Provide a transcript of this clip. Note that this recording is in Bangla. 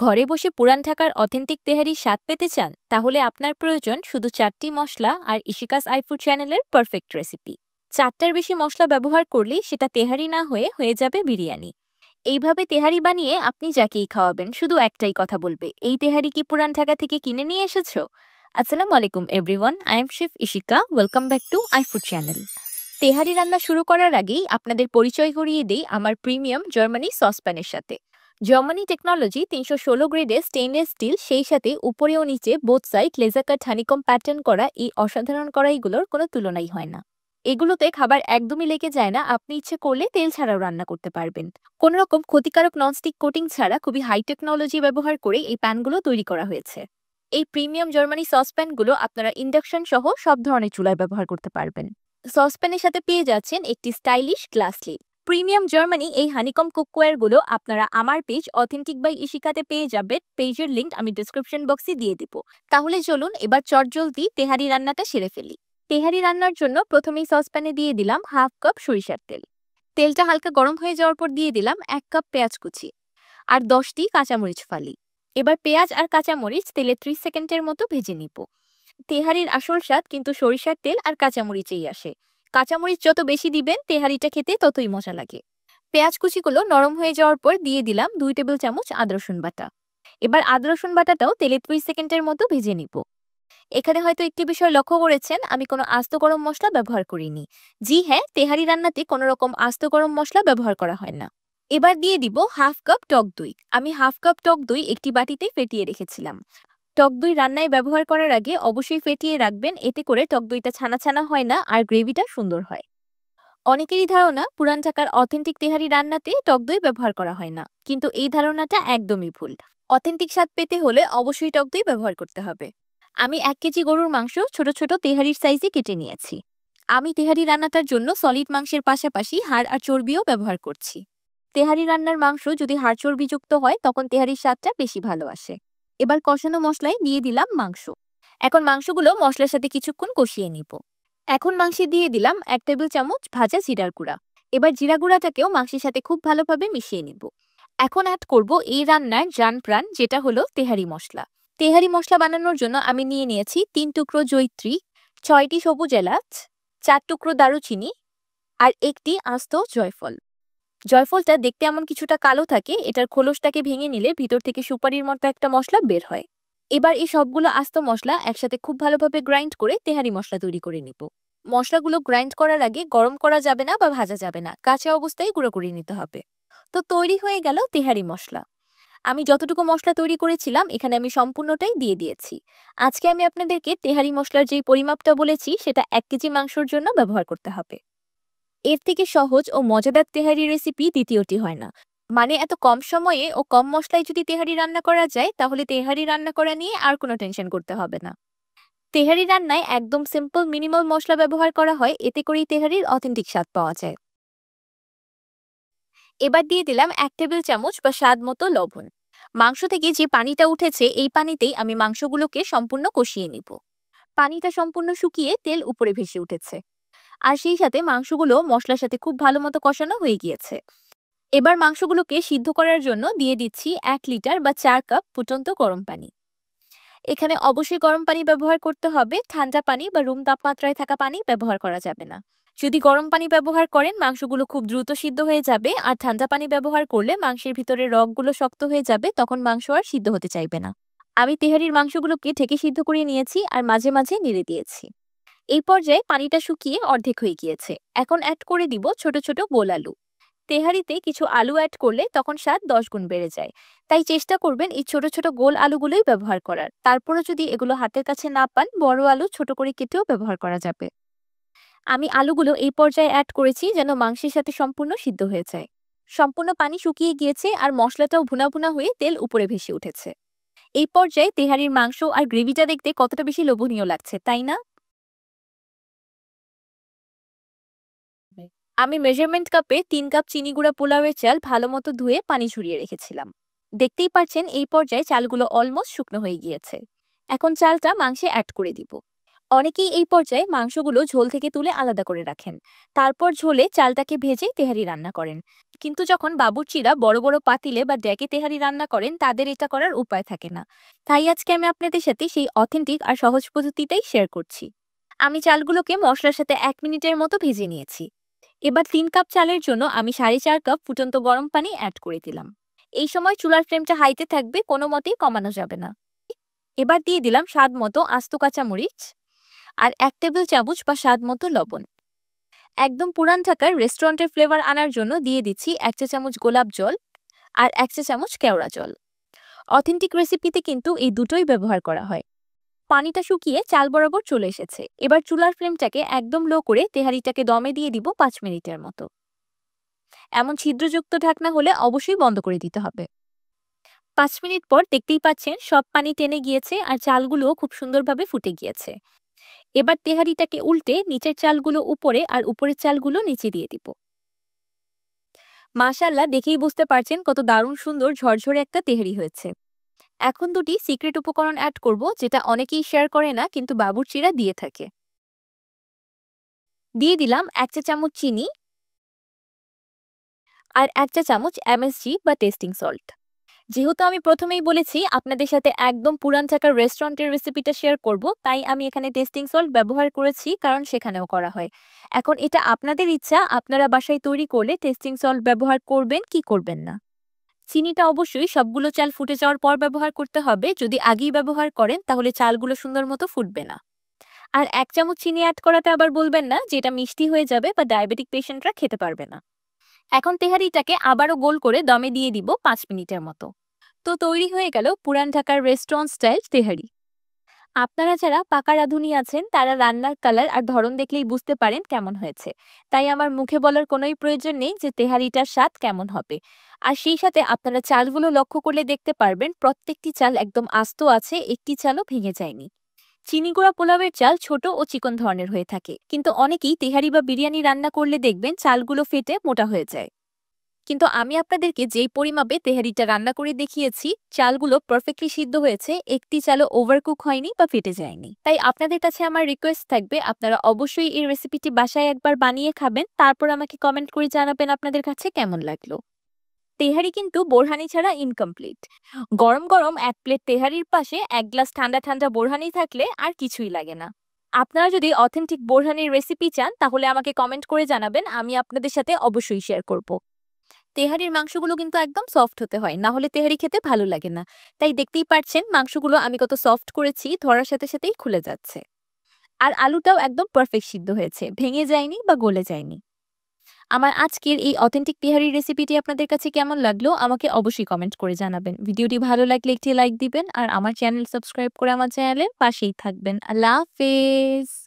ঘরে বসে পুরান ঢাকার অথেন্টিক তেহারির স্বাদ পেতে চান? তাহলে আপনার প্রয়োজন শুধু 4টি মশলা আর ইশিকাস আইফুড চ্যানেলের পারফেক্ট রেসিপি। 4টার বেশি মশলা ব্যবহার করলেই সেটা তেহারি না হয়ে যাবে বিরিয়ানি। এইভাবে তেহারি বানিয়ে আপনি যাকেই খাওয়াবেন শুধু একটাই কথা বলবে, এই তেহারি কি পুরান ঢাকা থেকে কিনে নিয়ে এসেছো? আসসালামু আলাইকুম everyone, I am chef Ishika. Welcome back to iFood channel. Tehari রান্না শুরু করার আগেই আপনাদের পরিচয় করিয়ে দিই আমার প্রিমিয়াম জার্মানি সসপ্যানের সাথে। জার্মানি টেকনোলজি 316 গ্রেডের স্টেইনলেস স্টিল, সেই সাথে উপরে ও নিচে both side laser cut honeycomb pattern করা এই অসাধারণ কড়াইগুলোর কোনো তুলনাই হয় না। এগুলোতে খাবার একদমই লেগে যায় না, আপনি ইচ্ছে করলে তেল ছাড়াও রান্না করতে পারবেন। কোনো রকম ক্ষতিকারক ননস্টিক কোটিং ছাড়া খুবই হাই টেকনোলজি ব্যবহার করে এই প্যানগুলো তৈরি করা হয়েছে। এই প্রিমিয়াম জার্মানি সসপ্যানগুলো আপনারা ইন্ডাকশন সহ সব ধরনের চুলায় ব্যবহার করতে পারবেন। সসপ্যানের সাথে পেয়ে যাচ্ছেন একটি stylish glass lead. Premium Germany এই হানিকম কুকওয়্যার গুলো আপনারা আমার পেজ অথেন্টিক বাই ইশিকাতে পেয়ে যাবেন। পেজের লিংক আমি ডিসক্রিপশন বক্সে দিয়ে দিব। তাহলে চলুন এবার চটজলদি তেহারি রান্নাটা সেরে ফেলি। তেহারি রান্নার জন্য প্রথমেই সসপ্যানে দিয়ে দিলাম হাফ কাপ সরিষার তেল। তেলটা হালকা গরম হয়ে যাওয়ার পর দিয়ে দিলাম 1 কাপ পেঁয়াজ কুচি আর 10টি কাঁচামরিচ ফালি। এবার পেঁয়াজ আর কাঁচামরিচ তেলে 30 সেকেন্ডের মতো ভেজে নিব। তেহারির আসল স্বাদ কিন্তু সরিষার তেল আর কাঁচামরিচেই আসে। কাঁচামরিচ যত বেশি দিবেন তেহারিটা খেতে ততই মজা লাগে। পেঁয়াজ কুচিগুলো নরম হয়ে যাওয়ার পর দিয়ে দিলাম 2 টেবিল চামচ আদা রসুন বাটা। এবার আদা রসুন বাটাটাও তেলে 30 সেকেন্ডের মতো ভেজে নিব। এখানে হয়তো একটি বিষয় লক্ষ্য করেছেন, আমি কোনো আস্ত গরম মশলা ব্যবহার করিনি। জি হ্যাঁ, তেহারি রান্নাতে কোনো রকম আস্ত গরম মশলা ব্যবহার করা হয় না। এবার দিয়ে দিব হাফ কাপ টক দই। আমি হাফ কাপ টক দই একটি বাটিতে ফেটিয়ে রেখেছিলাম। টক দই রান্নায় ব্যবহার করার আগে অবশ্যই ফেটিয়ে রাখবেন, এতে করে টক দইটা ছানা ছানা হয় না আর গ্রেভিটা সুন্দর হয়। অনেকেরই ধারণা পুরান ঢাকার অথেন্টিক তেহারি রান্নাতে টক দই ব্যবহার করা হয় না, কিন্তু এই ধারণাটা একদমই ভুল। অথেন্টিক স্বাদ পেতে হলে অবশ্যই টক দই ব্যবহার করতে হবে। আমি 1 কেজি গরুর মাংস ছোট ছোট তেহারির সাইজে কেটে নিয়েছি। আমি তেহারি রান্নাটার জন্য সলিড মাংসের পাশাপাশি হাড় আর চর্বিও ব্যবহার করছি। তেহারি রান্নার মাংস যদি হাড় চর্বিযুক্ত হয় তখন তেহারির স্বাদটা বেশি ভালো আসে। এবার কষানো মশলায় দিয়ে দিলাম মাংস। এখন মাংসগুলো মশলার সাথে কিছুক্ষণ কষিয়ে নিব। এখন মাংসে দিয়ে দিলাম 1 টেবিল চামচ ভাজা জিরার গুঁড়া। এবার জিরা গুঁড়াটাকেও মাংসের সাথে খুব ভালোভাবে মিশিয়ে নিব। এখন অ্যাড করব এই রান্নার জান প্রাণ, যেটা হলো তেহারি মশলা। তেহারি মশলা বানানোর জন্য আমি নিয়ে নিয়েছি 3 টুকরো জয়িত্রী, 6টি সবুজ এলাচ, 4 টুকরো দারুচিনি আর একটি আস্ত জয়ফল। জয়ফলটা দেখতে এমন কিছুটা কালো থাকে, এটার খোলসটাকে ভেঙে নিলে ভিতর থেকে সুপারির মতো একটা মশলা বের হয়। এবার এই সবগুলো আস্ত মশলা একসাথে খুব ভালোভাবে গ্রাইন্ড করে তেহারি মশলা তৈরি করে নিব। মশলাগুলো গ্রাইন্ড করার আগে গরম করা যাবে না বা ভাজা যাবে না, কাঁচা অবস্থায় গুঁড়ো করে নিতে হবে। তো তৈরি হয়ে গেল তেহারি মশলা। আমি যতটুকু মশলা তৈরি করেছিলাম এখানে আমি সম্পূর্ণটাই দিয়ে দিয়েছি। আজকে আমি আপনাদেরকে তেহারি মশলার যেই পরিমাপটা বলেছি সেটা 1 কেজি মাংসের জন্য ব্যবহার করতে হবে। এর থেকে সহজ ও মজাদার তেহারি রেসিপি দ্বিতীয়টি হয় না। মানে এত কম সময়ে ও কম মশলায় যদি তেহারি রান্না করা যায় তাহলে তেহারি রান্না করা নিয়ে আর কোনো টেনশন করতে হবে না। তেহারি রান্নায় একদম সিম্পল মিনিমাল মশলা ব্যবহার করা হয়, এতে করেই তেহারির অথেন্টিক স্বাদ পাওয়া যায়। এবার দিয়ে দিলাম 1 টেবিল চামচ বা স্বাদ মতো লবণ। মাংস থেকে যে পানিটা উঠেছে এই পানিতেই আমি মাংসগুলোকে সম্পূর্ণ কষিয়ে নিব। পানিটা সম্পূর্ণ শুকিয়ে তেল উপরে ভেসে উঠেছে আর সেই সাথে মাংসগুলো মশলার সাথে খুব ভালো মতো কষানো হয়ে গিয়েছে। এবার মাংসগুলোকে সিদ্ধ করার জন্য দিয়ে দিচ্ছি 1 লিটার বা 4 কাপ ফুটন্ত গরম পানি। এখানে অবশ্যই গরম পানি ব্যবহার করতে হবে, ঠান্ডা পানি বা রুম তাপমাত্রায় থাকা পানি ব্যবহার করা যাবে না। যদি গরম পানি ব্যবহার করেন মাংসগুলো খুব দ্রুত সিদ্ধ হয়ে যাবে, আর ঠান্ডা পানি ব্যবহার করলে মাংসের ভিতরে রগগুলো শক্ত হয়ে যাবে, তখন মাংস আর সিদ্ধ হতে চাইবে না। আমি তেহারির মাংসগুলোকে ঢেকে সিদ্ধ করে নিয়েছি আর মাঝে মাঝে নেড়ে দিয়েছি। এই পর্যায়ে পানিটা শুকিয়ে অর্ধেক হয়ে গিয়েছে। এখন অ্যাড করে দিব ছোট ছোট গোল আলু। তেহারিতে কিছু আলু অ্যাড করলে তখন স্বাদ 10 গুণ বেড়ে যায়। তাই চেষ্টা করবেন এই ছোট ছোট গোল আলুগুলোই ব্যবহার করার। তারপরে যদি এগুলো হাতের কাছে না পান, বড় আলু ছোট করে কেটেও ব্যবহার করা যাবে। আমি আলুগুলো এই পর্যায়ে অ্যাড করেছি যেন মাংসের সাথে সম্পূর্ণ সিদ্ধ হয়ে যায়। সম্পূর্ণ পানি শুকিয়ে গিয়েছে আর মশলাটাও ভুনা ভুনা হয়ে তেল উপরে ভেসে উঠেছে। এই পর্যায়ে তেহারির মাংস আর গ্রেভিটা দেখতে কতটা বেশি লোভনীয় লাগছে, তাই না? আমি মেজারমেন্ট কাপে 3 কাপ চিনি গুঁড়া পোলাওয়ের চাল ভালো মতো ধুয়ে পানি ঝরিয়ে রেখেছিলাম। দেখতেই পাচ্ছেন এই পর্যায়ে চালগুলো অলমোস্ট শুকনো হয়ে গিয়েছে। এখন চালটা মাংসে অ্যাড করে দিব। অনেকেই এই পর্যায়ে মাংসগুলো ঝোল থেকে তুলে আলাদা করে রাখেন, তারপর ঝোলে চালটাকে ভেজে তেহারি রান্না করেন। কিন্তু যখন বাবুর্চিরা বড় বড় পাতিলে বা ডেকে তেহারি রান্না করেন, তাদের এটা করার উপায় থাকে না। তাই আজকে আমি আপনাদের সাথে সেই অথেন্টিক আর সহজ পদ্ধতিটাই শেয়ার করছি। আমি চালগুলোকে মশলার সাথে 1 মিনিটের মতো ভেজে নিয়েছি। এবার 3 কাপ চালের জন্য আমি 4.5 কাপ ফুটন্ত গরম পানি অ্যাড করে দিলাম। এই সময় চুলার ফ্লেমটা হাইতে থাকবে, কোনো মতেই কমানো যাবে না। এবার দিয়ে দিলাম স্বাদ মতো আস্ত কাঁচামরিচ আর 1 টেবিল চামচ বা স্বাদ মতো লবণ। একদম পুরান ঢাকার রেস্টুরেন্টের ফ্লেভার আনার জন্য দিয়ে দিচ্ছি 1 চা চামচ গোলাপ জল আর 1 চা চামচ কেওড়া জল। অথেন্টিক রেসিপিতে কিন্তু এই দুটোই ব্যবহার করা হয়। পানিটা শুকিয়ে চাল বরাবর চলে এসেছে। এবার চুলার ফ্লেমটাকে একদম লো করে তেহারিটাকে দমে দিয়ে দিব 5 মিনিটের মতো। এমন ছিদ্রযুক্ত ঢাকনা হলে অবশ্যই বন্ধ করে দিতে হবে। 5 মিনিট পর দেখতেই পাচ্ছেন সব পানি টেনে গিয়েছে আর চালগুলোও খুব সুন্দরভাবে ফুটে গিয়েছে। এবার তেহারিটাকে উল্টে নিচের চালগুলো উপরে আর উপরের চালগুলো নিচে দিয়ে দিব। মাশাআল্লাহ, দেখেই বুঝতে পারছেন কত দারুণ সুন্দর ঝরঝরে একটা তেহারি হয়েছে। এখন দুটি সিক্রেট উপকরণ অ্যাড করব, যেটা অনেকেই শেয়ার করে না কিন্তু বাবুর্চিরা দিয়ে থাকে। দিয়ে দিলাম 1 চা চামচ চিনি আর 1 চা চামচ এমএসজি বা টেস্টিং সল্ট। যেহেতু আমি প্রথমেই বলেছি আপনাদের সাথে একদম পুরান ঢাকার রেস্টুরেন্টের রেসিপিটা শেয়ার করব, তাই আমি এখানে টেস্টিং সল্ট ব্যবহার করেছি, কারণ সেখানেও করা হয়। এখন এটা আপনাদের ইচ্ছা, আপনারা বাসায় তৈরি করলে টেস্টিং সল্ট ব্যবহার করবেন কি করবেন না। চিনিটা অবশ্যই সবগুলো চাল ফুটে যাওয়ার পর ব্যবহার করতে হবে। যদি আগেই ব্যবহার করেন তাহলে চালগুলো সুন্দর মতো ফুটবে না। আর 1 চামচ চিনি অ্যাড করাতে আবার বলবেন না যে এটা মিষ্টি হয়ে যাবে বা ডায়াবেটিক পেশেন্টরা খেতে পারবে না। এখন তেহারিটাকে আবারও গোল করে দমে দিয়ে দিব 5 মিনিটের মতো। তো তৈরি হয়ে গেল পুরান ঢাকার রেস্টুরেন্ট স্টাইল তেহারি। আপনারা যারা পাকা রাঁধুনি আছেন তারা রান্নার কালার আর ধরন দেখলেই বুঝতে পারেন কেমন হয়েছে। তাই আমার মুখে বলার কোনোই প্রয়োজন নেই যে তেহারিটার স্বাদ কেমন হবে। আর সেই সাথে আপনারা চালগুলো লক্ষ্য করলে দেখতে পারবেন প্রত্যেকটি চাল একদম আস্ত আছে, একটি চালও ভেঙে যায়নি। চিনিগুড়া পোলাওয়ের চাল ছোট ও চিকন ধরনের হয়ে থাকে, কিন্তু অনেকেই তেহারি বা বিরিয়ানি রান্না করলে দেখবেন চালগুলো ফেটে মোটা হয়ে যায়। কিন্তু আমি আপনাদেরকে যেই পরিমাপে তেহারিটা রান্না করে দেখিয়েছি, চালগুলো পারফেক্টলি সিদ্ধ হয়েছে, একটি চালও ওভারকুক হয়নি বা ফেটে যায়নি। তাই আপনাদের কাছে আমার রিকোয়েস্ট থাকবে, আপনারা অবশ্যই এই রেসিপিটি বাসায় একবার বানিয়ে খাবেন, তারপর আমাকে কমেন্ট করে জানাবেন আপনাদের কাছে কেমন লাগলো। তেহারি কিন্তু বোরহানি ছাড়া ইনকমপ্লিট। গরম গরম 1 প্লেট তেহারির পাশে 1 গ্লাস ঠান্ডা ঠান্ডা বোরহানি থাকলে আর কিছুই লাগে না। আপনারা যদি অথেন্টিক বোরহানির রেসিপি চান তাহলে আমাকে কমেন্ট করে জানাবেন, আমি আপনাদের সাথে অবশ্যই শেয়ার করব। তেহারির মাংসগুলো কিন্তু একদম সফট হতে হয়, না হলে তেহারি খেতে ভালো লাগে না। তাই দেখতেই পাচ্ছেন মাংসগুলো আমি কত সফট করেছি, ধরার সাথে সাথেই খুলে যাচ্ছে। আর আলুটাও একদম পারফেক্ট সিদ্ধ হয়েছে, ভেঙে যায়নি বা গলে যায়নি। আমার আজকের এই অথেন্টিক তেহারি রেসিপিটি আপনাদের কাছে কেমন লাগলো আমাকে অবশ্যই কমেন্ট করে জানাবেন। ভিডিওটি ভালো লাগলে একটি লাইক দিবেন আর আমার চ্যানেল সাবস্ক্রাইব করে আমার চ্যানেলের পাশেই থাকবেন। আল্লাহ হাফেজ।